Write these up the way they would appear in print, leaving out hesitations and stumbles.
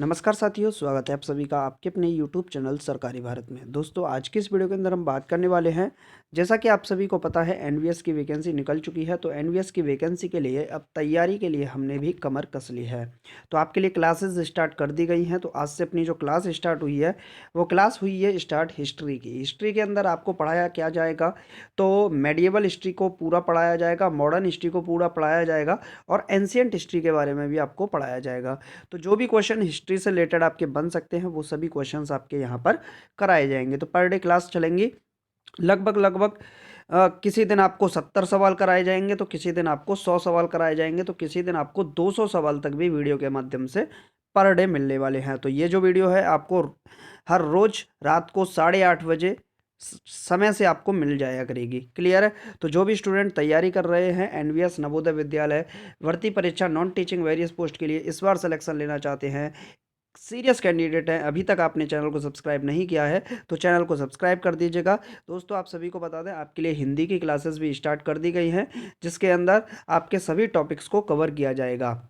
नमस्कार साथियों, स्वागत है आप सभी का आपके अपने यूट्यूब चैनल सरकारी भारत में। दोस्तों, आज की इस वीडियो के अंदर हम बात करने वाले हैं, जैसा कि आप सभी को पता है एनवीएस की वैकेंसी निकल चुकी है। तो एनवीएस की वैकेंसी के लिए अब तैयारी के लिए हमने भी कमर कस ली है। तो आपके लिए क्लासेस स्टार्ट कर दी गई हैं। तो आज से अपनी जो क्लास स्टार्ट हुई है वो क्लास हुई है स्टार्ट हिस्ट्री की। हिस्ट्री के अंदर आपको पढ़ाया क्या जाएगा, तो मेडिएवल हिस्ट्री को पूरा पढ़ाया जाएगा, मॉडर्न हिस्ट्री को पूरा पढ़ाया जाएगा और एंशियंट हिस्ट्री के बारे में भी आपको पढ़ाया जाएगा। तो जो भी क्वेश्चन हिस्ट्री से रिलेटेड आपके बन सकते हैं वो सभी क्वेश्चंस आपके यहाँ पर कराए जाएंगे। तो पर डे क्लास चलेंगी लगभग लगभग किसी दिन आपको 70 सवाल कराए जाएंगे, तो किसी दिन आपको 100 सवाल कराए जाएंगे, तो किसी दिन आपको 200 सवाल तक भी वीडियो के माध्यम से पर डे मिलने वाले हैं। तो ये जो वीडियो है आपको हर रोज रात को 8:30 बजे समय से आपको मिल जाया करेगी। क्लियर है? तो जो भी स्टूडेंट तैयारी कर रहे हैं एनवीएस नवोदय विद्यालय भर्ती परीक्षा नॉन टीचिंग वेरियस पोस्ट के लिए इस बार सिलेक्शन लेना चाहते हैं, सीरियस कैंडिडेट हैं, अभी तक आपने चैनल को सब्सक्राइब नहीं किया है तो चैनल को सब्सक्राइब कर दीजिएगा। दोस्तों, आप सभी को बता दें आपके लिए हिंदी की क्लासेस भी स्टार्ट कर दी गई हैं, जिसके अंदर आपके सभी टॉपिक्स को कवर किया जाएगा।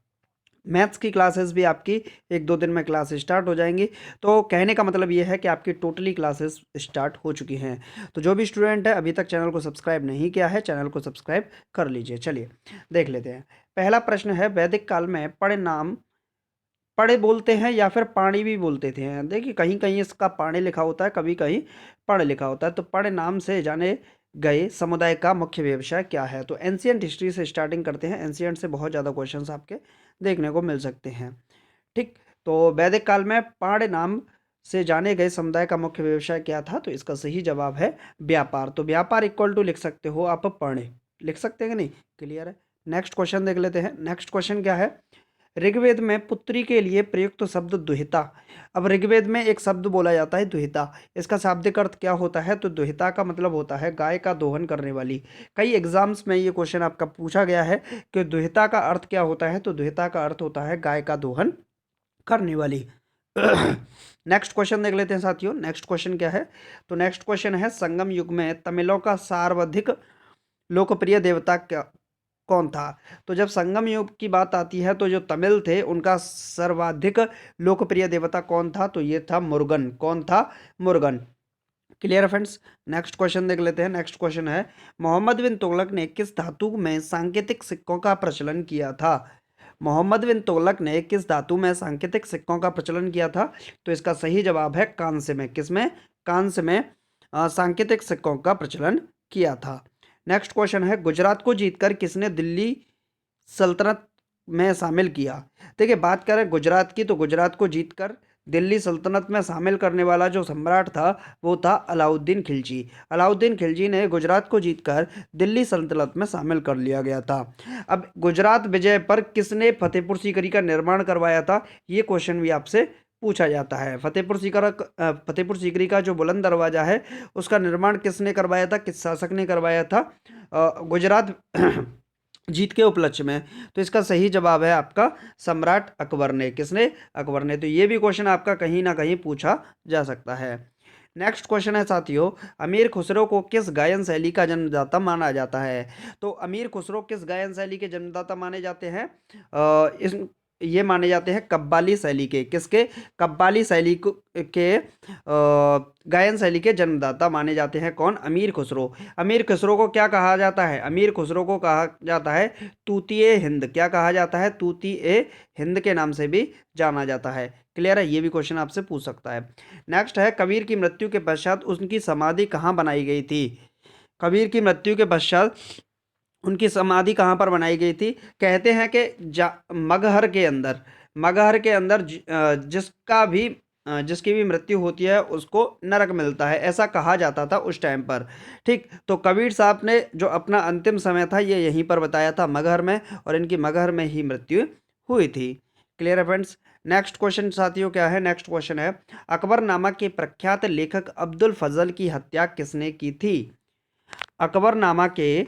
मैथ्स की क्लासेस भी आपकी 1-2 दिन में क्लास स्टार्ट हो जाएंगी। तो कहने का मतलब ये है कि आपकी टोटली क्लासेस स्टार्ट हो चुकी हैं। तो जो भी स्टूडेंट है अभी तक चैनल को सब्सक्राइब नहीं किया है, चैनल को सब्सक्राइब कर लीजिए। चलिए देख लेते हैं। पहला प्रश्न है, वैदिक काल में पढ़ नाम पढ़े बोलते हैं या फिर पानी भी बोलते थे? देखिए, कहीं कहीं इसका पानी लिखा होता है, कभी कहीं पढ़ लिखा होता है। तो पढ़ नाम से जाने गए समुदाय का मुख्य व्यवसाय क्या है? तो एंशियंट हिस्ट्री से स्टार्टिंग करते हैं। एंशियंट से बहुत ज़्यादा क्वेश्चंस आपके देखने को मिल सकते हैं। ठीक, तो वैदिक काल में पाण नाम से जाने गए समुदाय का मुख्य व्यवसाय क्या था? तो इसका सही जवाब है व्यापार। तो व्यापार इक्वल टू लिख सकते हो आप पढ़े, लिख सकते हैं कि नहीं? क्लियर है? नेक्स्ट क्वेश्चन देख लेते हैं। नेक्स्ट क्वेश्चन क्या है? ऋग्वेद में पुत्री के लिए प्रयुक्त शब्द दुहिता। अब ऋग्वेद में एक शब्द बोला जाता है दुहिता, इसका शाब्दिक अर्थ क्या होता है? तो दुहिता का मतलब होता है गाय का दोहन करने वाली। कई एग्जाम्स में ये क्वेश्चन आपका पूछा गया है कि दुहिता का अर्थ क्या होता है? तो दुहिता का अर्थ होता है गाय का दोहन करने वाली। नेक्स्ट क्वेश्चन देख लेते हैं साथियों। नेक्स्ट क्वेश्चन क्या है? तो नेक्स्ट क्वेश्चन है, संगम युग में तमिलों का सर्वाधिक लोकप्रिय देवता क्या कौन था? तो जब संगम युग की बात आती है तो जो तमिल थे उनका सर्वाधिक लोकप्रिय देवता कौन था? तो ये था मुरुगन। कौन था? मुरुगन। क्लियर है फ्रेंड्स? नेक्स्ट क्वेश्चन देख लेते हैं। नेक्स्ट क्वेश्चन है, मोहम्मद बिन तुगलक ने किस धातु में सांकेतिक सिक्कों का प्रचलन किया था? मोहम्मद बिन तुगलक ने किस धातु में सांकेतिक सिक्कों का प्रचलन किया था? तो इसका सही जवाब है कांस्य में। किसमें? कांस्य में सांकेतिक सिक्कों का प्रचलन किया था। नेक्स्ट क्वेश्चन है, गुजरात को जीतकर किसने दिल्ली सल्तनत में शामिल किया? देखिए, बात करें गुजरात की तो गुजरात को जीतकर दिल्ली सल्तनत में शामिल करने वाला जो सम्राट था वो था अलाउद्दीन खिलजी। अलाउद्दीन खिलजी ने गुजरात को जीतकर दिल्ली सल्तनत में शामिल कर लिया गया था। अब गुजरात विजय पर किसने फतेहपुर सीकरी का निर्माण करवाया था? ये क्वेश्चन भी आपसे पूछा जाता है। फतेहपुर सीकरी का जो बुलंद दरवाजा है उसका निर्माण किसने करवाया था? किस शासक ने करवाया था गुजरात जीत के उपलक्ष्य में? तो इसका सही जवाब है आपका सम्राट अकबर ने। किसने? अकबर ने। तो ये भी क्वेश्चन आपका कहीं ना कहीं पूछा जा सकता है। नेक्स्ट क्वेश्चन है साथियों, अमीर खुसरो को किस गायन शैली का जन्मदाता माना जाता है? तो अमीर खुसरो किस गायन शैली के जन्मदाता माने जाते हैं? इस ये माने जाते हैं कव्वाली शैली के। किसके? कव्वाली शैली के गायन शैली के जन्मदाता माने जाते हैं। कौन? अमीर खुसरो। अमीर खुसरो को क्या कहा जाता है? अमीर खुसरो को कहा जाता है तूती हिंद। क्या कहा जाता है? तूती हिंद के नाम से भी जाना जाता है। क्लियर है? ये भी क्वेश्चन आपसे पूछ सकता है। नेक्स्ट है, कबीर की मृत्यु के पश्चात उनकी समाधि कहाँ बनाई गई थी? कबीर की मृत्यु के पश्चात उनकी समाधि कहाँ पर बनाई गई थी? कहते हैं कि मगहर के अंदर जिसकी भी मृत्यु होती है उसको नरक मिलता है, ऐसा कहा जाता था उस टाइम पर। ठीक, तो कबीर साहब ने जो अपना अंतिम समय था ये यहीं पर बताया था मगहर में, और इनकी मगहर में ही मृत्यु हुई थी। क्लियर है फ्रेंड्स? नेक्स्ट क्वेश्चन साथियों क्या है? नेक्स्ट क्वेश्चन है, अकबरनामा के प्रख्यात लेखक अब्दुल फजल की हत्या किसने की थी? अकबरनामा के,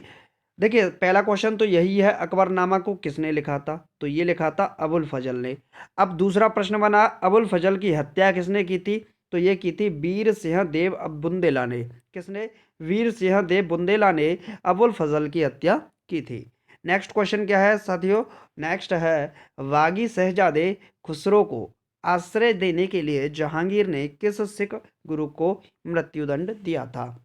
देखिए पहला क्वेश्चन तो यही है, अकबरनामा को किसने लिखा था? तो ये लिखा था अबुल फजल ने। अब दूसरा प्रश्न बना, अबुल फजल की हत्या किसने की थी? तो ये की थी वीर सिंह देव बुंदेला ने। किसने? वीर सिंह देव बुंदेला ने अबुल फजल की हत्या की थी। नेक्स्ट क्वेश्चन क्या है साथियों? नेक्स्ट है, बागी शहजादे खुसरो को आश्रय देने के लिए जहांगीर ने किस सिख गुरु को मृत्युदंड दिया था?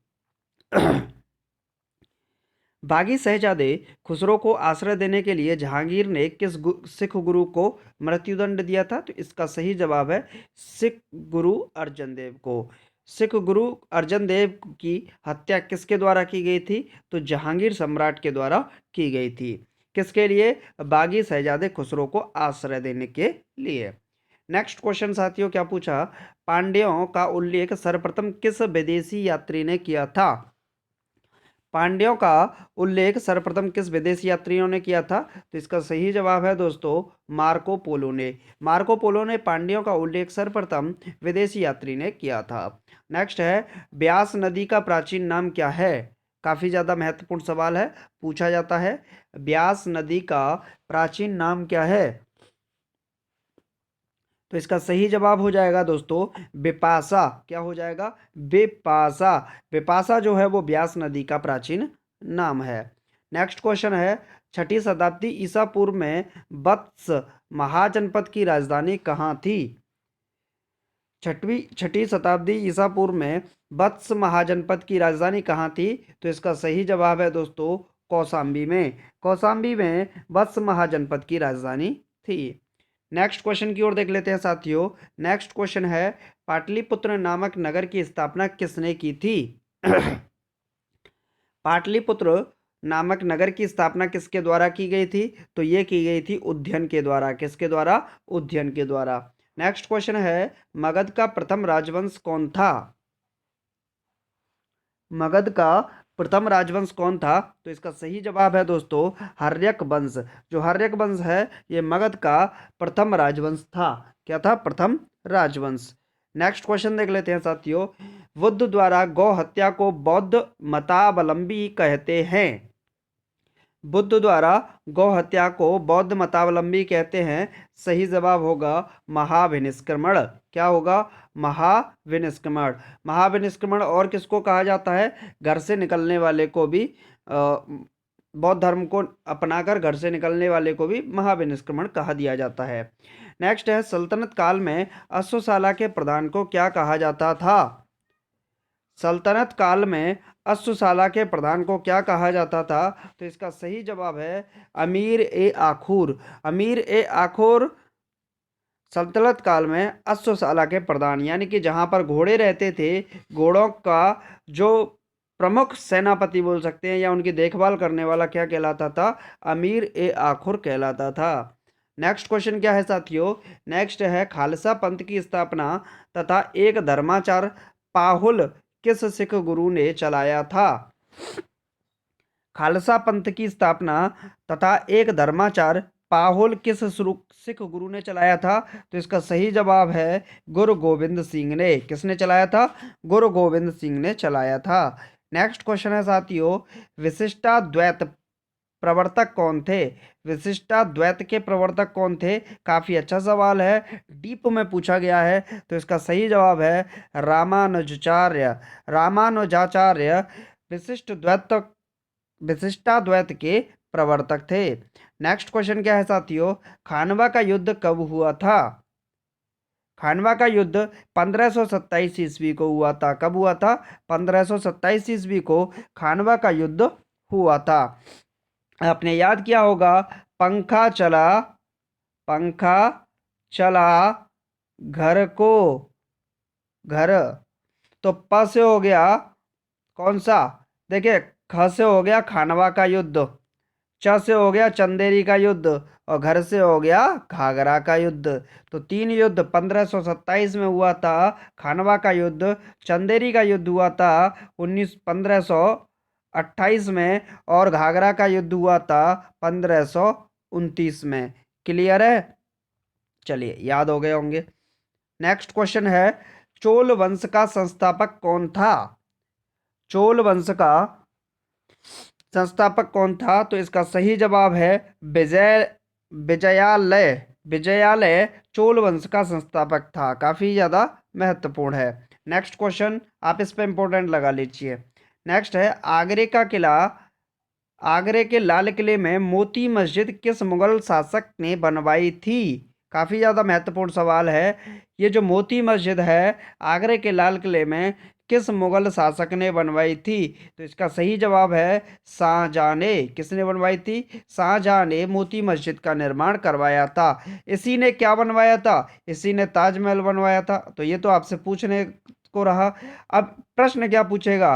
बागी शहजादे खुसरो को आश्रय देने के लिए जहांगीर ने किस सिख गुरु को मृत्युदंड दिया था? तो इसका सही जवाब है सिख गुरु अर्जन देव को। सिख गुरु अर्जन देव की हत्या किसके द्वारा की गई थी? तो जहांगीर सम्राट के द्वारा की गई थी। किसके लिए? बागी शहजादे खुसरो को आश्रय देने के लिए। नेक्स्ट क्वेश्चन साथियों क्या पूछा? पांड्यों का उल्लेख सर्वप्रथम किस विदेशी यात्री ने किया था? पांड्यों का उल्लेख सर्वप्रथम किस विदेशी यात्रियों ने किया था? तो इसका सही जवाब है दोस्तों मार्को पोलो ने। मार्को पोलो ने पांड्यों का उल्लेख सर्वप्रथम विदेशी यात्री ने किया था। नेक्स्ट है ब्यास नदी का प्राचीन नाम क्या है? काफी ज्यादा महत्वपूर्ण सवाल है, पूछा जाता है। ब्यास नदी का प्राचीन नाम क्या है? तो इसका सही जवाब हो जाएगा दोस्तों बिपाशा। क्या हो जाएगा? बिपाशा। बिपाशा जो है वो ब्यास नदी का प्राचीन नाम है। नेक्स्ट क्वेश्चन है 6ठी शताब्दी ईसा पूर्व में वत्स महाजनपद की राजधानी कहाँ थी? छठी शताब्दी ईसा पूर्व में वत्स महाजनपद की राजधानी कहाँ थी? तो इसका सही जवाब है दोस्तों कौशाम्बी में। कौशाम्बी में वत्स महाजनपद की राजधानी थी। नेक्स्ट क्वेश्चन की ओर देख लेते हैं साथियों। नेक्स्ट क्वेश्चन है पाटलिपुत्र नामक नगर की स्थापना किसने की थी? पाटलिपुत्र नामक नगर की स्थापना किसके द्वारा की गई थी? तो ये की गई थी उद्यन के द्वारा। किसके द्वारा? उद्यन के द्वारा। नेक्स्ट क्वेश्चन है मगध का प्रथम राजवंश कौन था? मगध का प्रथम राजवंश कौन था? तो इसका सही जवाब है दोस्तों हर्यक वंश। जो हर्यक वंश है ये मगध का प्रथम राजवंश था। क्या था? प्रथम राजवंश। नेक्स्ट क्वेश्चन देख लेते हैं साथियों। बुद्ध द्वारा गौ हत्या को बौद्ध मतावलंबी कहते हैं। बुद्ध द्वारा गौ हत्या को बौद्ध मतावलंबी कहते हैं। सही जवाब होगा महाविनिष्क्रमण। क्या होगा? महाविनिष्क्रमण। महाविनिष्क्रमण और किसको कहा जाता है? घर से निकलने वाले को भी बौद्ध धर्म को अपनाकर घर से निकलने वाले को भी महाविनिष्क्रमण कहा दिया जाता है। नेक्स्ट है सल्तनत काल में अश्वशाला के प्रधान को क्या कहा जाता था? सल्तनत काल में अश्वशाला के प्रधान को क्या कहा जाता था? तो इसका सही जवाब है अमीर ए आखुर। अमीर ए आखुर सल्तनत काल में अश्वशाला के प्रधान यानी कि जहां पर घोड़े रहते थे, घोड़ों का जो प्रमुख सेनापति बोल सकते हैं या उनकी देखभाल करने वाला क्या कहलाता था? अमीर ए आखुर कहलाता था। नेक्स्ट क्वेश्चन क्या है साथियों? नेक्स्ट है खालसा पंथ की स्थापना तथा एक धर्माचार पाहुल किस सिख गुरु ने चलाया था? खालसा पंथ की स्थापना तथा एक धर्माचार पाहुल किस सिख गुरु ने चलाया था? तो इसका सही जवाब है गुरु गोविंद सिंह ने। किसने चलाया था? गुरु गोविंद सिंह ने चलाया था। नेक्स्ट क्वेश्चन है साथियों विशिष्टाद्वैत प्रवर्तक कौन थे? विशिष्टाद्वैत के प्रवर्तक कौन थे? काफी अच्छा सवाल है, डीप में पूछा गया है। तो इसका सही जवाब है रामानुजाचार्य। रामानुजाचार्य विशिष्टाद्वैत के प्रवर्तक थे। नेक्स्ट क्वेश्चन क्या है साथियों खानवा का युद्ध कब हुआ था? खानवा का युद्ध 1527 ईस्वी को हुआ था। कब हुआ था? 1527 ईस्वी को खानवा का युद्ध हुआ था। आपने याद किया होगा पंखा चला घर को घर। तो प से हो गया कौन सा? देखिए ख से हो गया खानवा का युद्ध, च से हो गया चंदेरी का युद्ध और घर से हो गया घाघरा का युद्ध। तो 3 युद्ध 1527 में हुआ था। खानवा का युद्ध, चंदेरी का युद्ध हुआ था 1528 में और घाघरा का युद्ध हुआ था 1529 में। क्लियर है? चलिए याद हो गए होंगे। नेक्स्ट क्वेश्चन है चोल वंश का संस्थापक कौन था? चोल वंश का संस्थापक कौन था? तो इसका सही जवाब है विजयालय। विजयालय चोल वंश का संस्थापक था। काफी ज्यादा महत्वपूर्ण है। नेक्स्ट क्वेश्चन आप इस पे इंपॉर्टेंट लगा लीजिए। नेक्स्ट है आगरे के लाल किले में मोती मस्जिद किस मुगल शासक ने बनवाई थी? काफ़ी ज़्यादा महत्वपूर्ण सवाल है। ये जो मोती मस्जिद है आगरे के लाल किले में किस मुगल शासक ने बनवाई थी? तो इसका सही जवाब है शाहजहां ने। किसने बनवाई थी? शाहजहां ने मोती मस्जिद का निर्माण करवाया था। इसी ने क्या बनवाया था? इसी ने ताजमहल बनवाया था। तो ये तो आपसे पूछने को रहा। अब प्रश्न क्या पूछेगा?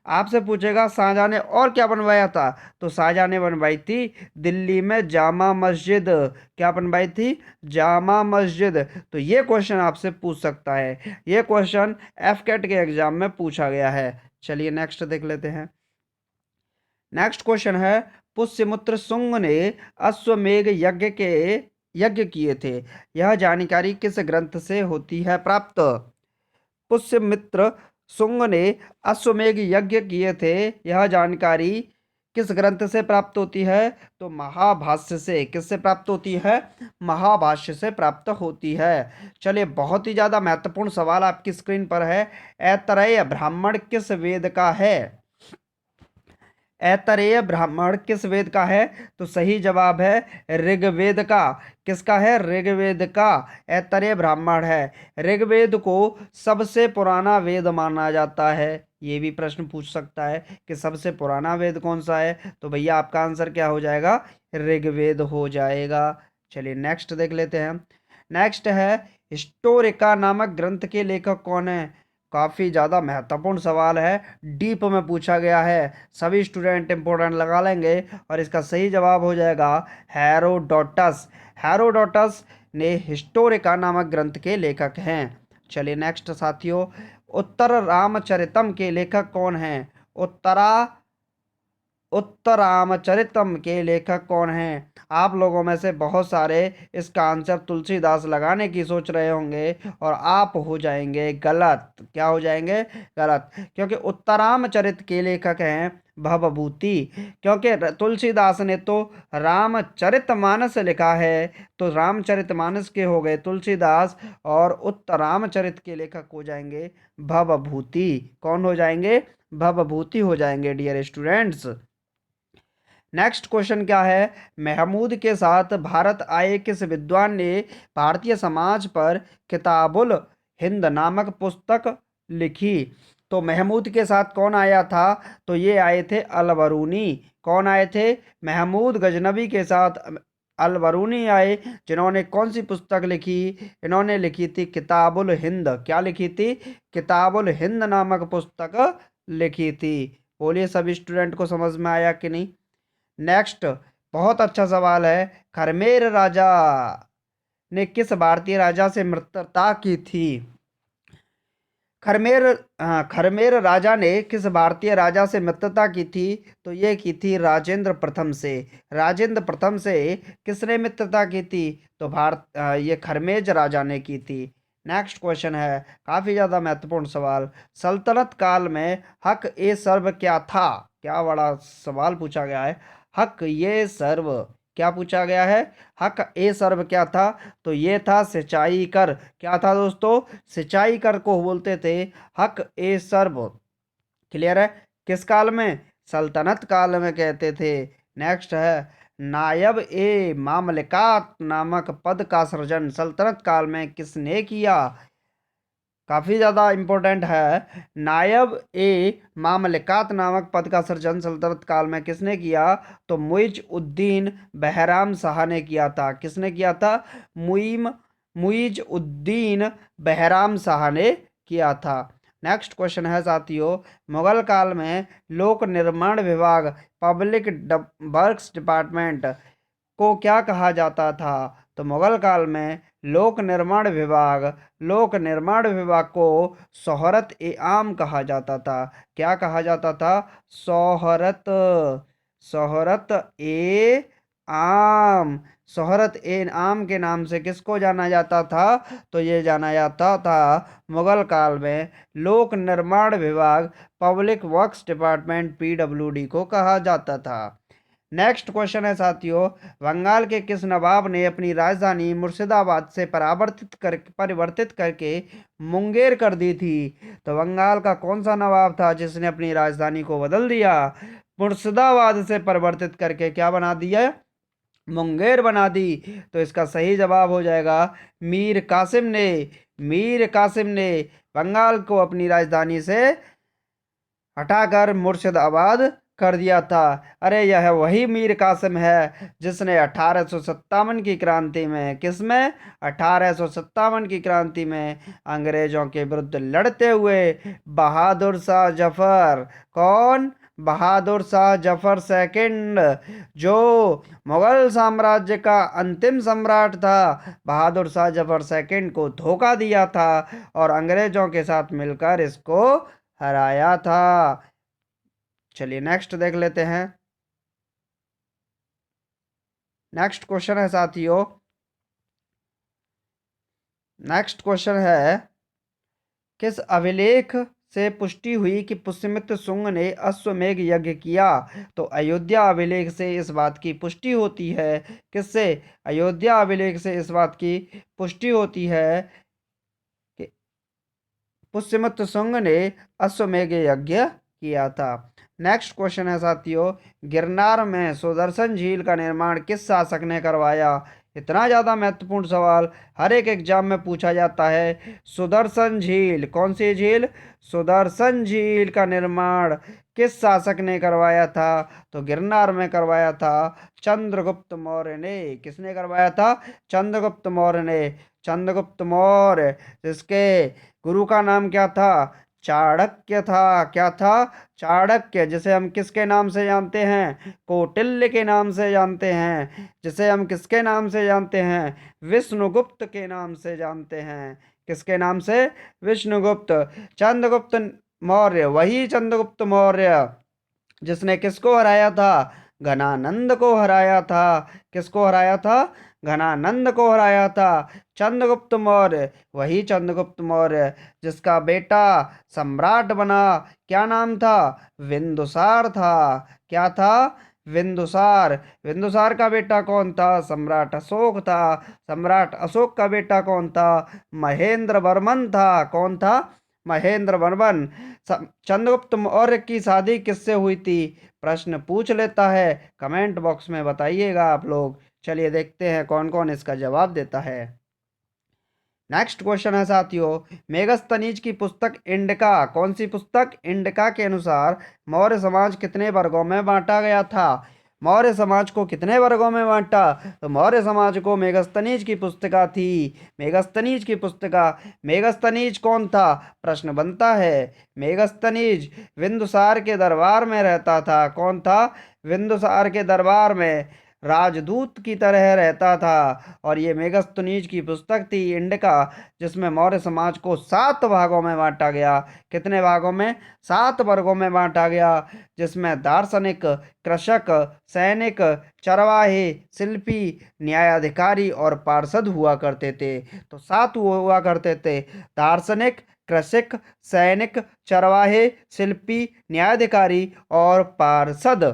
आपसे पूछेगा शाहजहां ने और क्या बनवाया था? तो शाहजहां ने बनवाई थी दिल्ली में जामा मस्जिद। क्या बनवाई थी? जामा मस्जिद। तो ये क्वेश्चन आपसे पूछ सकता है। ये क्वेश्चन एफ कैट के एग्जाम में पूछा गया है। चलिए नेक्स्ट देख लेते हैं। नेक्स्ट क्वेश्चन है पुष्यमित्र शुंग ने अश्वमेध यज्ञ किए थे। यह जानकारी किस ग्रंथ से होती है प्राप्त? पुष्यमित्र शुंग ने अश्वमेध यज्ञ किए थे। यह जानकारी किस ग्रंथ से प्राप्त होती है? तो महाभाष्य से। किससे प्राप्त होती है? महाभाष्य से प्राप्त होती है। चलिए बहुत ही ज्यादा महत्वपूर्ण सवाल आपकी स्क्रीन पर है। ऐतरेय ब्राह्मण किस वेद का है? ऐतरेय ब्राह्मण किस वेद का है? तो सही जवाब है ऋग्वेद का। किसका है? ऋग्वेद का ऐतरेय ब्राह्मण है। ऋग्वेद को सबसे पुराना वेद माना जाता है। ये भी प्रश्न पूछ सकता है कि सबसे पुराना वेद कौन सा है? तो भैया आपका आंसर क्या हो जाएगा? ऋग्वेद हो जाएगा। चलिए नेक्स्ट देख लेते हैं। नेक्स्ट है हिस्टोरिका नामक ग्रंथ के लेखक कौन है? काफ़ी ज़्यादा महत्वपूर्ण सवाल है। डीप में पूछा गया है। सभी स्टूडेंट इंपोर्टेंट लगा लेंगे और इसका सही जवाब हो जाएगा हेरोडोटस। हेरोडोटस ने हिस्टोरिका नामक ग्रंथ के लेखक हैं। चलिए नेक्स्ट साथियों, उत्तर रामचरितम के लेखक कौन हैं? उत्तरामचरितम के लेखक कौन हैं? आप लोगों में से बहुत सारे इसका आंसर तुलसीदास लगाने की सोच रहे होंगे और आप हो जाएंगे गलत। क्या हो जाएंगे? गलत। क्योंकि उत्तरामचरित के लेखक हैं भवभूति। क्योंकि तुलसीदास ने तो रामचरितमानस लिखा है, तो रामचरितमानस के हो गए तुलसीदास और उत्तरामचरित के लेखक हो जाएंगे भवभूति। कौन हो जाएंगे? भवभूति हो जाएंगे डियर स्टूडेंट्स। नेक्स्ट क्वेश्चन क्या है? महमूद के साथ भारत आए किस विद्वान ने भारतीय समाज पर किताबुल हिंद नामक पुस्तक लिखी? तो महमूद के साथ कौन आया था? तो ये आए थे अलबरूनी। कौन आए थे? महमूद गजनबी के साथ अलबरूनी आए, जिन्होंने कौन सी पुस्तक लिखी? इन्होंने लिखी थी किताबुल हिंद। क्या लिखी थी? किताबुल हिंद नामक पुस्तक लिखी थी। बोलिए सभी स्टूडेंट को समझ में आया कि नहीं? नेक्स्ट बहुत अच्छा सवाल है। खरमेर राजा ने किस भारतीय राजा से मित्रता की थी? खरमेर खरमेर राजा ने किस भारतीय राजा से मित्रता की थी? तो ये की थी राजेंद्र प्रथम से। राजेंद्र प्रथम से किसने मित्रता की थी? तो ये खरमेज राजा ने की थी। नेक्स्ट क्वेश्चन है काफी ज्यादा महत्वपूर्ण सवाल। सल्तनत काल में हक ए सर्व क्या था? क्या बड़ा सवाल पूछा गया है। हक ये सर्व क्या पूछा गया है? हक ए सर्व क्या था? तो ये था सिंचाई कर। क्या था दोस्तों? सिंचाई कर को बोलते थे हक ए सर्व। क्लियर है? किस काल में? सल्तनत काल में कहते थे। नेक्स्ट है नायब ए मामलिकात नामक पद का सृजन सल्तनत काल में किसने किया? काफ़ी ज़्यादा इम्पोर्टेंट है। नायब ए मामलिकात नामक पद का सृजन सल्तनत काल में किसने किया? तो मुइज उद्दीन बहराम शाह ने किया था। किसने किया था? मुइज उद्दीन बहराम शाह ने किया था। नेक्स्ट क्वेश्चन है साथियों, मुगल काल में लोक निर्माण विभाग पब्लिक वर्क्स डिपार्टमेंट को क्या कहा जाता था? तो मुगल काल में लोक निर्माण विभाग को शोहरत ए आम कहा जाता था। क्या कहा जाता था? शोहरत शोहरत ए आम। शोहरत ए आम के नाम से किसको जाना जाता था? तो ये जाना जाता था मुगल काल में लोक निर्माण विभाग पब्लिक वर्क्स डिपार्टमेंट पीडब्ल्यूडी को कहा जाता था। नेक्स्ट क्वेश्चन है साथियों, बंगाल के किस नवाब ने अपनी राजधानी मुर्शिदाबाद से परिवर्तित करके मुंगेर कर दी थी? तो बंगाल का कौन सा नवाब था जिसने अपनी राजधानी को बदल दिया? मुर्शिदाबाद से परिवर्तित करके क्या बना दिया? मुंगेर बना दी। तो इसका सही जवाब हो जाएगा मीर कासिम ने। मीर कासिम ने बंगाल को अपनी राजधानी से हटाकर मुर्शिदाबाद कर दिया था। अरे यह वही मीर कासिम है जिसने 1857 की क्रांति में, किसमें, 1857 की क्रांति में अंग्रेजों के विरुद्ध लड़ते हुए बहादुर शाह जफर, कौन, बहादुर शाह जफर सेकंड, जो मुगल साम्राज्य का अंतिम सम्राट था, बहादुर शाह जफर सेकंड को धोखा दिया था और अंग्रेजों के साथ मिलकर इसको हराया था। चलिए नेक्स्ट देख लेते हैं। नेक्स्ट क्वेश्चन है साथियों, नेक्स्ट क्वेश्चन है, किस अभिलेख से पुष्टि हुई कि पुष्यमित्र शुंग ने अश्वमेध यज्ञ किया? तो अयोध्या अभिलेख से इस बात की पुष्टि होती है। किससे? अयोध्या अभिलेख से इस बात की पुष्टि होती है कि पुष्यमित्र शुंग ने अश्वमेध यज्ञ किया था। नेक्स्ट क्वेश्चन है साथियों, गिरनार में सुदर्शन झील का निर्माण किस शासक ने करवाया? इतना ज़्यादा महत्वपूर्ण सवाल हर एक एग्जाम में पूछा जाता है। सुदर्शन झील, कौन सी झील? सुदर्शन झील का निर्माण किस शासक ने करवाया था? तो गिरनार में करवाया था चंद्रगुप्त मौर्य ने। किसने करवाया था? चंद्रगुप्त मौर्य ने। चंद्रगुप्त मौर्य, जिसके गुरु का नाम क्या था? चाणक्य था। क्या था? चाणक्य, जिसे हम किसके नाम से जानते हैं? कौटिल्य के नाम से जानते हैं। जिसे हम किसके नाम से जानते हैं? विष्णुगुप्त के नाम से जानते हैं। किसके नाम से? विष्णुगुप्त। चंद्रगुप्त मौर्य, वही चंद्रगुप्त मौर्य जिसने किसको हराया था? घनानंद को हराया था। किसको हराया था? घनानंद को हराया था। चंद्रगुप्त मौर्य, वही चंद्रगुप्त मौर्य जिसका बेटा सम्राट बना। क्या नाम था? बिंदुसार था। क्या था? बिंदुसार। बिंदुसार का बेटा कौन था? सम्राट अशोक था। सम्राट अशोक का बेटा कौन था? महेंद्र वर्मन था। कौन था? महेंद्र वर्मन। चंद्रगुप्त मौर्य की शादी किससे हुई थी? प्रश्न पूछ लेता है, कमेंट बॉक्स में बताइएगा आप लोग। चलिए देखते हैं कौन कौन इसका जवाब देता है। नेक्स्ट क्वेश्चन है साथियों, मेगस्थनीज की पुस्तक इंडिका, कौन सी पुस्तक? इंडिका के अनुसार मौर्य समाज कितने वर्गों में बांटा गया था? मौर्य समाज को कितने वर्गों में बांटा? तो मौर्य समाज को मेगस्थनीज की पुस्तिका थी। मेगस्थनीज की पुस्तिका। मेगस्थनीज कौन था? प्रश्न बनता है। मेगस्थनीज बिंदुसार के दरबार में रहता था। कौन था? बिंदुसार के दरबार में राजदूत की तरह रहता था। और ये मेगस्थनीज की पुस्तक थी इंडिका, जिसमें मौर्य समाज को 7 भागों में बांटा गया। कितने भागों में? 7 वर्गों में बांटा गया, जिसमें दार्शनिक, कृषक, सैनिक, चरवाहे, शिल्पी, न्यायाधिकारी और पार्षद हुआ करते थे। तो 7 हुआ करते थे, दार्शनिक, कृषक, सैनिक, चरवाहे, शिल्पी, न्यायाधिकारी और पार्षद।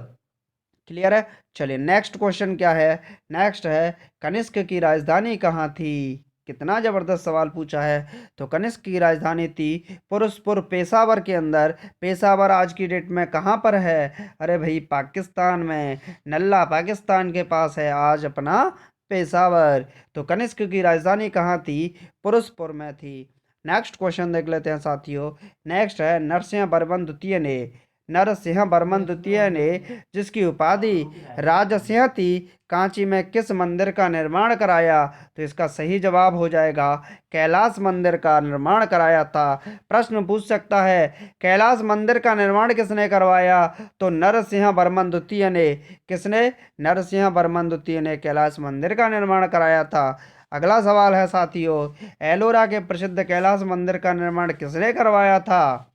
क्लियर है? चलिए नेक्स्ट क्वेश्चन क्या है? नेक्स्ट है, कनिष्क की राजधानी कहाँ थी? कितना जबरदस्त सवाल पूछा है। तो कनिष्क की राजधानी थी पुरुषपुर, पेशावर के अंदर। पेशावर आज की डेट में कहाँ पर है? अरे भाई पाकिस्तान में, नल्ला पाकिस्तान के पास है आज अपना पेशावर। तो कनिष्क की राजधानी कहाँ थी? पुरुषपुर में थी। नेक्स्ट क्वेश्चन देख लेते हैं साथियों। नेक्स्ट है, नरसिंह वर्मन द्वितीय ने, नरसिंह वर्मन द्वितीय ने जिसकी उपाधि राजसिंह थी, कांची में किस मंदिर का निर्माण कराया? तो इसका सही जवाब हो जाएगा कैलाश मंदिर का निर्माण कराया था। प्रश्न पूछ सकता है, कैलाश मंदिर का निर्माण किसने करवाया? तो नरसिंह वर्मन द्वितीय ने। किसने? नरसिंह वर्मन द्वितीय ने कैलाश मंदिर का निर्माण कराया था। अगला सवाल है साथियों, एलोरा के प्रसिद्ध कैलाश मंदिर का निर्माण किसने करवाया था?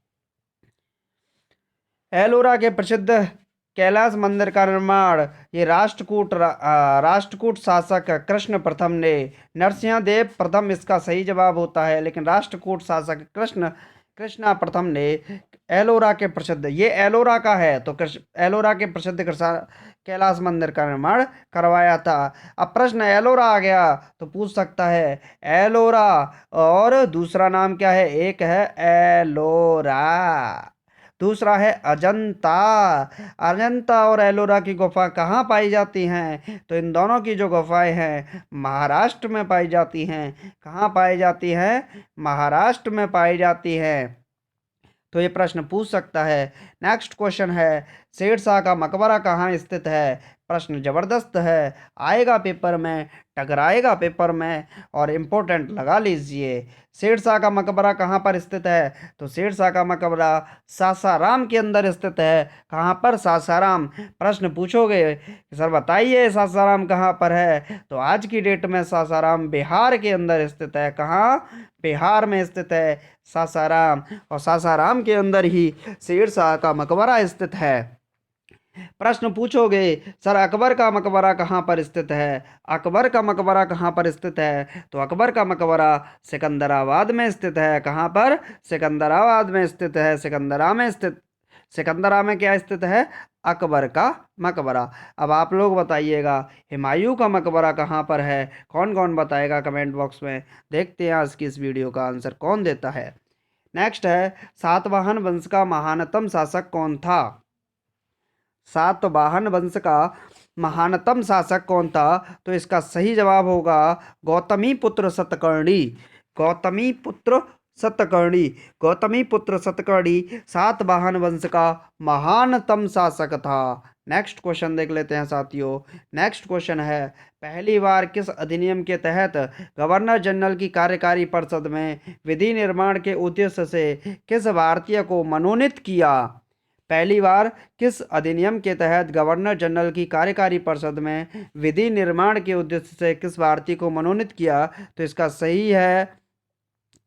एलोरा के प्रसिद्ध कैलाश मंदिर का निर्माण ये राष्ट्रकूट शासक कृष्ण प्रथम ने। नरसिंह देव प्रथम इसका सही जवाब होता है, लेकिन राष्ट्रकूट शासक कृष्णा प्रथम ने एलोरा के प्रसिद्ध, ये एलोरा का है, तो एलोरा के प्रसिद्ध कैलाश मंदिर का निर्माण करवाया था। अब प्रश्न एलोरा आ गया तो पूछ सकता है, एलोरा और दूसरा नाम क्या है? एक है एलोरा। दूसरा है अजंता। अजंता और एलोरा की गुफा कहाँ पाई जाती हैं? तो इन दोनों की जो गुफाएं हैं महाराष्ट्र में पाई जाती हैं। कहाँ पाई जाती हैं? महाराष्ट्र में पाई जाती हैं। तो ये प्रश्न पूछ सकता है। नेक्स्ट क्वेश्चन है, शेरशाह का मकबरा कहाँ स्थित है? प्रश्न जबरदस्त है, आएगा पेपर में, टकराएगा पेपर में, और इम्पोर्टेंट लगा लीजिए। शेरशाह का मकबरा कहाँ पर स्थित है? तो शेरशाह का मकबरा सासाराम के अंदर स्थित है। कहाँ पर? सासाराम। प्रश्न पूछोगे कि सर बताइए सासाराम कहाँ पर है? तो आज की डेट में सासाराम बिहार के अंदर स्थित है। कहाँ? बिहार में स्थित है सासाराम। और सासाराम के अंदर ही शेरशाह का मकबरा स्थित है। प्रश्न पूछोगे सर अकबर का मकबरा कहाँ पर स्थित है? अकबर का मकबरा कहाँ पर स्थित है? तो अकबर का मकबरा सिकंदराबाद में स्थित है। कहाँ पर? सिकंदराबाद में स्थित है। सिकंदरा में स्थित, सिकंदरा में क्या स्थित है? अकबर का मकबरा। अब आप लोग बताइएगा हुमायूं का मकबरा कहाँ पर है? कौन कौन बताएगा कमेंट बॉक्स में। देखते हैं आज की इस वीडियो का आंसर कौन देता है। नेक्स्ट है, सातवाहन वंश का महानतम शासक कौन था? सातवाहन वंश का महानतम शासक कौन था? तो इसका सही जवाब होगा गौतमी पुत्र सतकर्णी। गौतमी पुत्र सतकर्णी। गौतमी पुत्र सतकर्णी सातवाहन वंश का महानतम शासक था। नेक्स्ट क्वेश्चन देख लेते हैं साथियों। नेक्स्ट क्वेश्चन है, पहली बार किस अधिनियम के तहत गवर्नर जनरल की कार्यकारी परिषद में विधि निर्माण के उद्देश्य से किस भारतीय को मनोनीत किया? पहली बार किस अधिनियम के तहत गवर्नर जनरल की कार्यकारी परिषद में विधि निर्माण के उद्देश्य से किस भारतीय को मनोनीत किया? तो इसका सही है,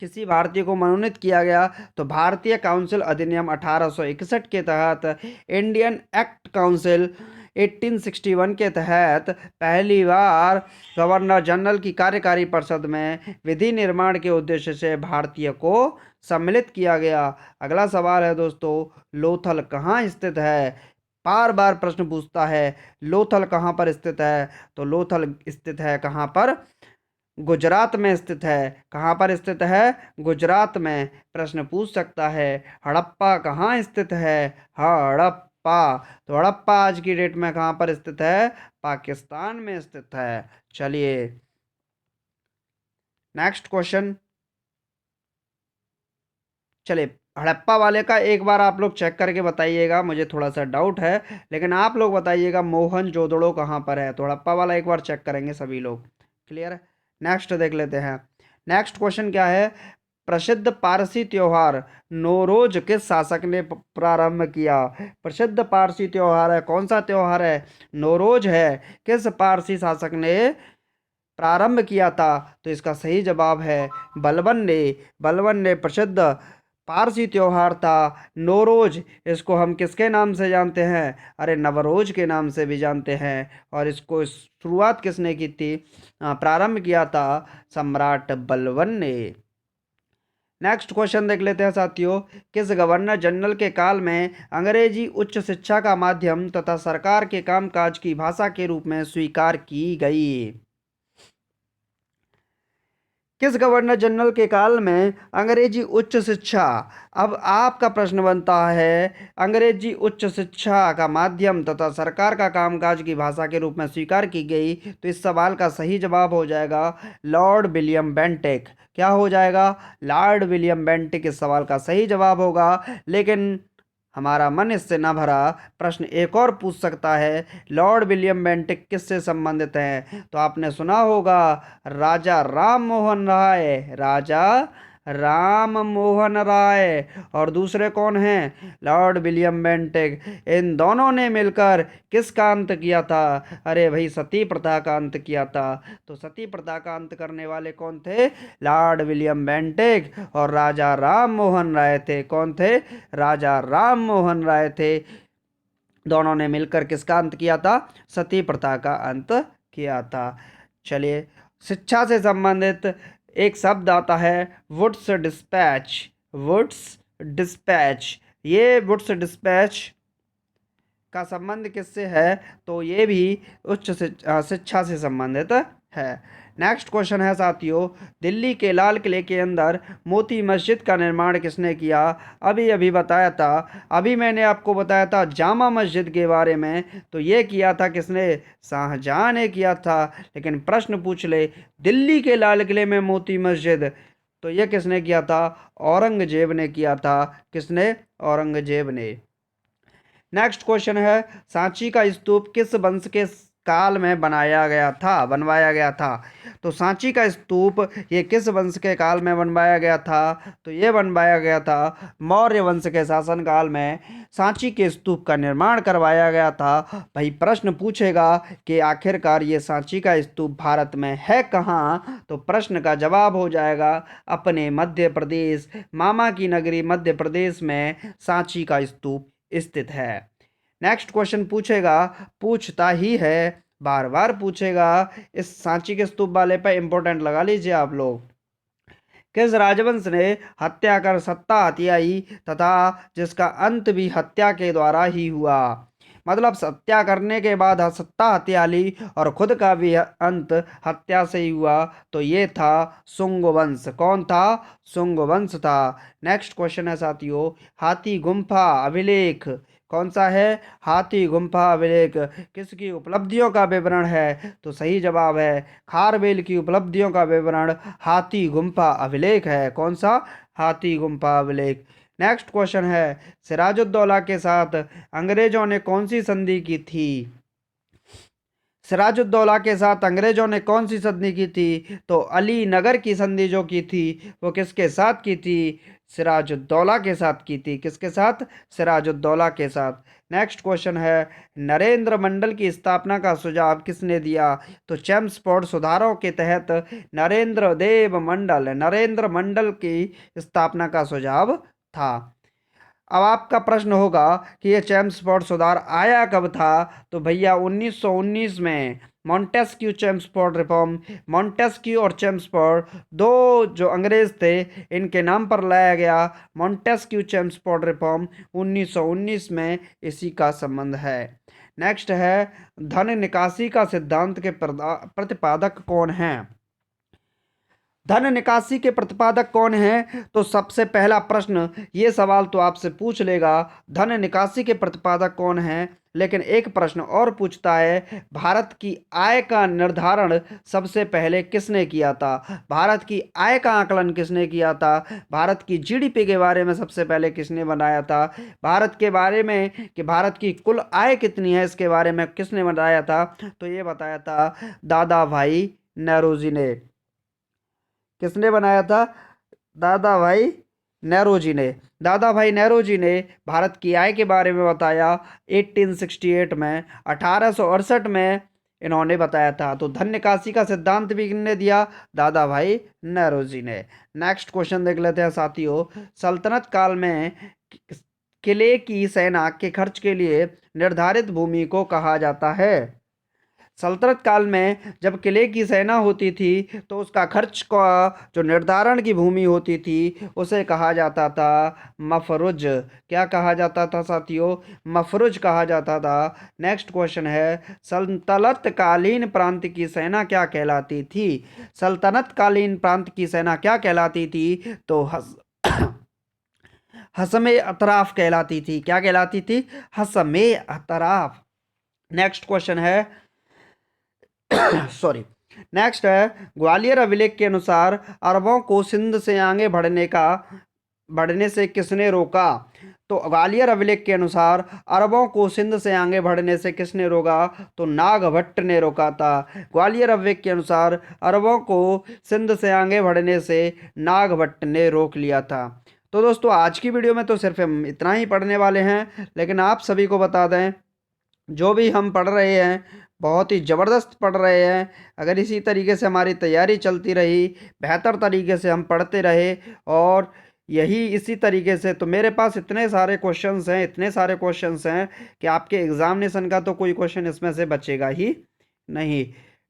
किसी भारतीय को मनोनीत किया गया तो भारतीय काउंसिल अधिनियम 1861 के तहत, इंडियन एक्ट काउंसिल 1861 के तहत पहली बार गवर्नर जनरल की कार्यकारी परिषद में विधि निर्माण के उद्देश्य से भारतीय को सम्मिलित किया गया। अगला सवाल है दोस्तों, लोथल कहाँ स्थित है? बार बार प्रश्न पूछता है लोथल कहाँ पर स्थित है? तो लोथल स्थित है कहाँ पर? गुजरात में स्थित है। कहाँ पर स्थित है? गुजरात में। प्रश्न पूछ सकता है हड़प्पा कहाँ स्थित है? हड़प्पा। तो हड़प्पा आज की डेट में कहाँ पर स्थित है? पाकिस्तान में स्थित है। चलिए नेक्स्ट क्वेश्चन। चलिए हड़प्पा वाले का एक बार आप लोग चेक करके बताइएगा, मुझे थोड़ा सा डाउट है, लेकिन आप लोग बताइएगा मोहनजोदड़ो कहाँ पर है? तो हड़प्पा वाला एक बार चेक करेंगे सभी लोग। क्लियर है। नेक्स्ट देख लेते हैं। नेक्स्ट क्वेश्चन क्या है, प्रसिद्ध पारसी त्योहार नौरोज किस शासक ने प्रारंभ किया? प्रसिद्ध पारसी त्योहार है, कौन सा त्योहार है? नौरोज है। किस पारसी शासक ने प्रारंभ किया था? तो इसका सही जवाब है बलबन ने। बलबन ने प्रसिद्ध पारसी त्योहार था नौरोज। इसको हम किसके नाम से जानते हैं? अरे नवरोज के नाम से भी जानते हैं। और इसको शुरुआत किसने की थी? प्रारंभ किया था सम्राट बलबन ने। नेक्स्ट क्वेश्चन देख लेते हैं साथियों। किस गवर्नर जनरल के काल में अंग्रेजी उच्च शिक्षा का माध्यम तथा सरकार के कामकाज की भाषा के रूप में स्वीकार की गई? किस गवर्नर जनरल के काल में अंग्रेजी उच्च शिक्षा, अब आपका प्रश्न बनता है अंग्रेजी उच्च शिक्षा का माध्यम तथा सरकार का कामकाज की भाषा के रूप में स्वीकार की गई? तो इस सवाल का सही जवाब हो जाएगा लॉर्ड विलियम बेंटिक। क्या हो जाएगा? लॉर्ड विलियम बेंटिक इस सवाल का सही जवाब होगा। लेकिन हमारा मन इससे ना भरा, प्रश्न एक और पूछ सकता है लॉर्ड विलियम बेंटिक किससे संबंधित हैं? तो आपने सुना होगा राजा राम मोहन राय। राजा राम मोहन राय और दूसरे कौन हैं? Lord William Bentinck. इन दोनों ने मिलकर किसका अंत किया था? अरे भाई सती प्रथा का अंत किया था। तो सती प्रथा का अंत करने वाले कौन थे? लॉर्ड विलियम बेंटिक और राजा राम मोहन राय थे। कौन थे? राजा राम मोहन राय थे। दोनों ने मिलकर किसका अंत किया था? सती प्रथा का अंत किया था। चलिए शिक्षा से संबंधित एक शब्द आता है वुड्स डिस्पैच। वुड्स डिस्पैच, ये वुड्स डिस्पैच का संबंध किससे है? तो ये भी उच्च शिक्षा से संबंधित है। नेक्स्ट क्वेश्चन है साथियों, दिल्ली के लाल किले के अंदर मोती मस्जिद का निर्माण किसने किया? अभी अभी बताया था, अभी मैंने आपको बताया था जामा मस्जिद के बारे में, तो ये किया था किसने? शाहजहां ने किया था। लेकिन प्रश्न पूछ ले, दिल्ली के लाल किले में मोती मस्जिद, तो ये किसने किया था? औरंगजेब ने किया था। किसने? औरंगजेब ने। नेक्स्ट क्वेश्चन है, सांची का स्तूप किस वंश के काल में बनवाया गया था? तो सांची का स्तूप ये किस वंश के काल में बनवाया गया था? तो ये बनवाया गया था मौर्य वंश के शासनकाल में सांची के स्तूप का निर्माण करवाया गया था। भाई प्रश्न पूछेगा कि आखिरकार ये सांची का स्तूप भारत में है कहाँ? तो प्रश्न का जवाब हो जाएगा अपने मध्य प्रदेश, मामा की नगरी मध्य प्रदेश में सांची का स्तूप स्थित है। नेक्स्ट क्वेश्चन पूछता ही है, बार बार पूछेगा। इस सांची के स्तूप वाले पे इंपॉर्टेंट लगा लीजिए आप लोग। किस राजवंश ने हत्या कर सत्ता हथियाई तथा जिसका अंत भी हत्या के द्वारा ही हुआ? मतलब हत्या करने के बाद सत्ता हत्या ली और खुद का भी अंत हत्या से ही हुआ, तो ये था शुंग वंश। कौन था? शुंग वंश था। नेक्स्ट क्वेश्चन है साथियों, हाथी गुम्फा अभिलेख कौन सा है? हाथी गुम्फा अभिलेख किसकी उपलब्धियों का विवरण है? तो सही जवाब है खारवेल की उपलब्धियों का विवरण हाथी गुम्फा अभिलेख है। कौन सा? हाथी गुम्फा अभिलेख। नेक्स्ट क्वेश्चन है, सिराजुद्दौला के साथ अंग्रेजों ने कौन सी संधि की थी? सिराजुद्दौला के साथ अंग्रेजों ने कौन सी संधि की थी? तो अली नगर की संधि जो की थी वो किसके साथ की थी? सिराजुद्दौला के साथ की थी। किसके साथ? सिराजुद्दौला के साथ। नेक्स्ट क्वेश्चन है, नरेंद्र मंडल की स्थापना का सुझाव किसने दिया? तो चेम्सफोर्ड सुधारों के तहत नरेंद्र मंडल की स्थापना का सुझाव था। अब आपका प्रश्न होगा कि ये चेम्सफोर्ड सुधार आया कब था? तो भैया 1919 में मॉन्टेस्क्यू चेम्सफोर्ड रिफॉर्म, मॉन्टेस्क्यू और चेम्सफोर्ड दो जो अंग्रेज थे इनके नाम पर लाया गया मॉन्टेस्क्यू चेम्सफोर्ड रिफॉर्म 1919 में, इसी का संबंध है। नेक्स्ट है, धन निकासी का सिद्धांत के प्रतिपादक कौन है? धन निकासी के प्रतिपादक कौन हैं? तो सबसे पहला प्रश्न ये सवाल तो आपसे पूछ लेगा धन निकासी के प्रतिपादक कौन हैं, लेकिन एक प्रश्न और पूछता है भारत की आय का निर्धारण सबसे पहले किसने किया था? भारत की आय का आकलन किसने किया था? भारत की जीडीपी के बारे में सबसे पहले किसने बनाया था? भारत के बारे में कि भारत की कुल आय कितनी है इसके बारे में किसने बताया था? तो ये बताया था दादा भाई नेहरू ने। किसने बनाया था? दादा भाई नेहरू ने। दादा भाई नेहरू ने भारत की आय के बारे में बताया 1868 में, 1868 में इन्होंने बताया था। तो धन निकासी का सिद्धांत भी किसने दिया? दादा भाई नेहरू ने। नेक्स्ट क्वेश्चन देख लेते हैं साथियों, सल्तनत काल में किले की सेना के खर्च के लिए निर्धारित भूमि को कहा जाता है? सल्तनत काल में जब किले की सेना होती थी तो उसका खर्च का जो निर्धारण की भूमि होती थी उसे कहा जाता था मफरुज। क्या कहा जाता था साथियों? मफरुज कहा जाता था। नेक्स्ट क्वेश्चन है, सल्तनत कालीन प्रांत की सेना क्या कहलाती थी? सल्तनत कालीन प्रांत की सेना क्या कहलाती थी? तो हसमे अतराफ कहलाती थी। क्या कहलाती थी? हसमे अतराफ। नेक्स्ट क्वेश्चन है सॉरी। नेक्स्ट है, ग्वालियर अभिलेख के अनुसार अरबों को सिंध से आगे बढ़ने से किसने रोका? तो ग्वालियर अभिलेख के अनुसार अरबों को सिंध से आगे बढ़ने से किसने रोका? तो नागभट्ट ने रोका था। ग्वालियर अभिलेख के अनुसार अरबों को सिंध से आगे बढ़ने से नागभट्ट ने रोक लिया था। तो दोस्तों आज की वीडियो में तो सिर्फ हम इतना ही पढ़ने वाले हैं, लेकिन आप सभी को बता दें जो भी हम पढ़ रहे हैं बहुत ही ज़बरदस्त पढ़ रहे हैं। अगर इसी तरीके से हमारी तैयारी चलती रही, बेहतर तरीके से हम पढ़ते रहे और यही इसी तरीके से, तो मेरे पास इतने सारे क्वेश्चंस हैं कि आपके एग्जामिनेशन का तो कोई क्वेश्चन इसमें से बचेगा ही नहीं।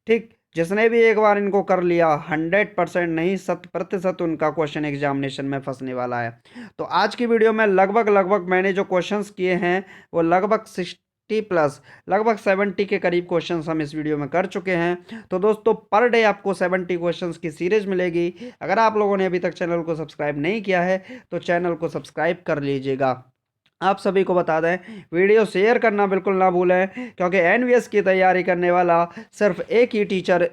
ठीक, जिसने भी एक बार इनको कर लिया 100% नहीं 100% उनका क्वेश्चन एग्जामिनेशन में फंसने वाला है। तो आज की वीडियो में लगभग मैंने जो क्वेश्चंस किए हैं वो लगभग 60 प्लस लगभग 70 के करीब क्वेश्चंस हम इस वीडियो में कर चुके हैं। तो दोस्तों पर डे आपको 70 क्वेश्चंस की सीरीज मिलेगी। अगर आप लोगों ने अभी तक चैनल को सब्सक्राइब नहीं किया है तो चैनल को सब्सक्राइब कर लीजिएगा। आप सभी को बता दें, वीडियो शेयर करना बिल्कुल ना भूलें, क्योंकि एनवीएस की तैयारी करने वाला सिर्फ एक ही टीचर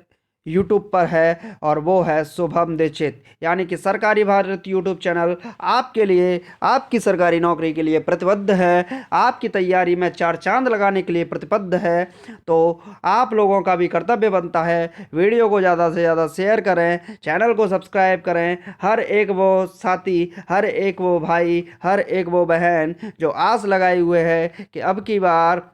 यूट्यूब पर है और वो है शुभम दीक्षित। यानी कि सरकारी भारत यूट्यूब चैनल आपके लिए, आपकी सरकारी नौकरी के लिए प्रतिबद्ध है, आपकी तैयारी में चार चांद लगाने के लिए प्रतिबद्ध है। तो आप लोगों का भी कर्तव्य बनता है, वीडियो को ज़्यादा से ज़्यादा शेयर करें, चैनल को सब्सक्राइब करें। हर एक वो साथी, हर एक वो भाई, हर एक वो बहन जो आस लगाए हुए है कि अब की बार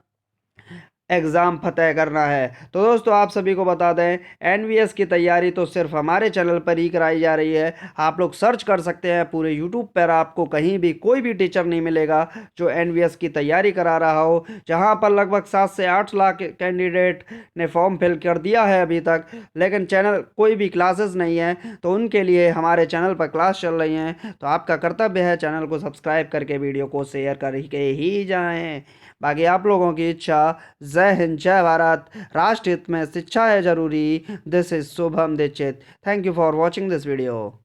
एग्ज़ाम फतह करना है। तो दोस्तों आप सभी को बता दें, एनवीएस की तैयारी तो सिर्फ हमारे चैनल पर ही कराई जा रही है। आप लोग सर्च कर सकते हैं पूरे यूट्यूब पर, आपको कहीं भी कोई भी टीचर नहीं मिलेगा जो एनवीएस की तैयारी करा रहा हो। जहां पर लगभग 7 से 8 लाख कैंडिडेट ने फॉर्म फिल कर दिया है अभी तक, लेकिन चैनल कोई भी क्लासेस नहीं है, तो उनके लिए हमारे चैनल पर क्लास चल रही हैं। तो आपका कर्तव्य है चैनल को सब्सक्राइब करके वीडियो को शेयर करके ही जाएं। बाकी आप लोगों की इच्छा। जय हिंद, जय भारत। राष्ट्र हित में शिक्षा है जरूरी। This is Shubham Dikshit. Thank you for watching this video.